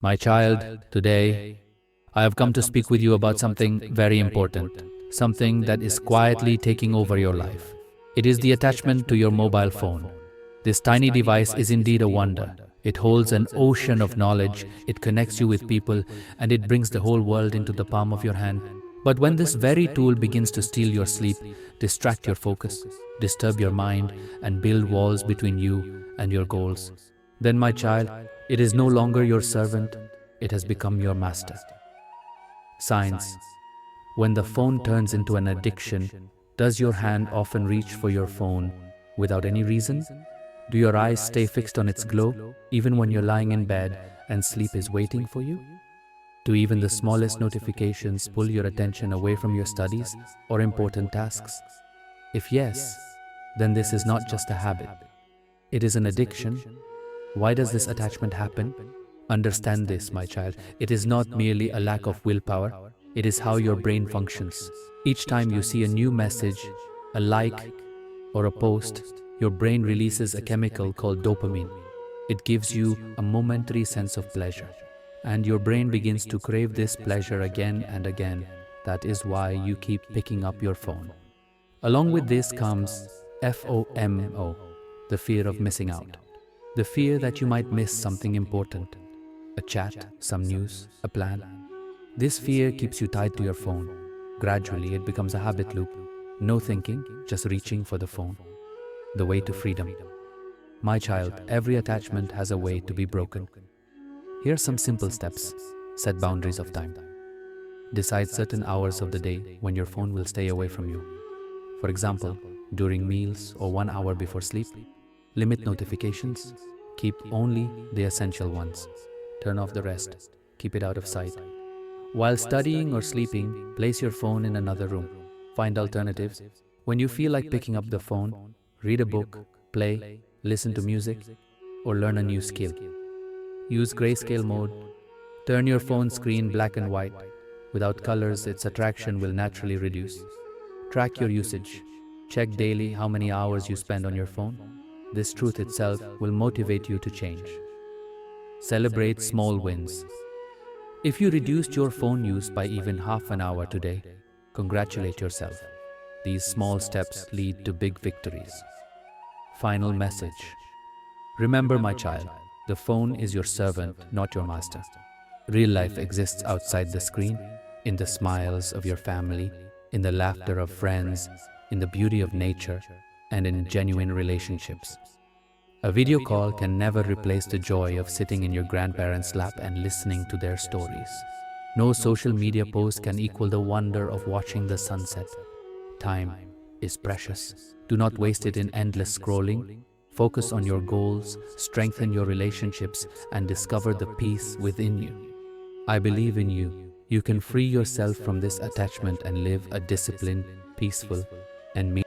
My child, today I have come to speak with you about something very important, something that is quietly taking over your life. It is the attachment to your mobile phone. This tiny device is indeed a wonder. It holds an ocean of knowledge, it connects you with people, and it brings the whole world into the palm of your hand. But when this very tool begins to steal your sleep, distract your focus, disturb your mind, and build walls between you and your goals, then, my child, it is no longer your servant, it has become your master. Signs. When the phone turns into an addiction, does your hand often reach for your phone without any reason? Do your eyes stay fixed on its glow even when you're lying in bed and sleep is waiting for you? Do even the smallest notifications pull your attention away from your studies or important tasks? If yes, then this is not just a habit. It is an addiction. Why does this attachment happen? Understand this, my child. It is not merely a lack of willpower. It is how your brain functions. Each time you see a new message, a like, or a post, your brain releases a chemical called dopamine. It gives you a momentary sense of pleasure, and your brain begins to crave this pleasure again and again. That is why you keep picking up your phone. Along with this comes FOMO, the fear of missing out. The fear that you might miss something important, a chat, some news, a plan. This fear keeps you tied to your phone. Gradually, it becomes a habit loop. No thinking, just reaching for the phone. The way to freedom. My child, every attachment has a way to be broken. Here are some simple steps. Set boundaries of time. Decide certain hours of the day when your phone will stay away from you. For example, during meals or 1 hour before sleep. Limit notifications. Keep only the essential ones. Turn off the rest. Keep it out of sight. While studying or sleeping, place your phone in another room. Find alternatives. When you feel like picking up the phone, read a book, play, listen to music, or learn a new skill. Use grayscale mode. Turn your phone screen black and white. Without colors, its attraction will naturally reduce. Track your usage. Check daily how many hours you spend on your phone. This truth itself will motivate you to change. Celebrate small wins. If you reduced your phone use by even half an hour today, congratulate yourself. These small steps lead to big victories. Final message. Remember, my child, the phone is your servant, not your master. Real life exists outside the screen, in the smiles of your family, in the laughter of friends, in the beauty of nature, and in genuine relationships. A video call can never replace the joy of sitting in your grandparents' lap and listening to their stories. No social media post can equal the wonder of watching the sunset. Time is precious. Do not waste it in endless scrolling. Focus on your goals, strengthen your relationships, and discover the peace within you. I believe in you. You can free yourself from this attachment and live a disciplined, peaceful, and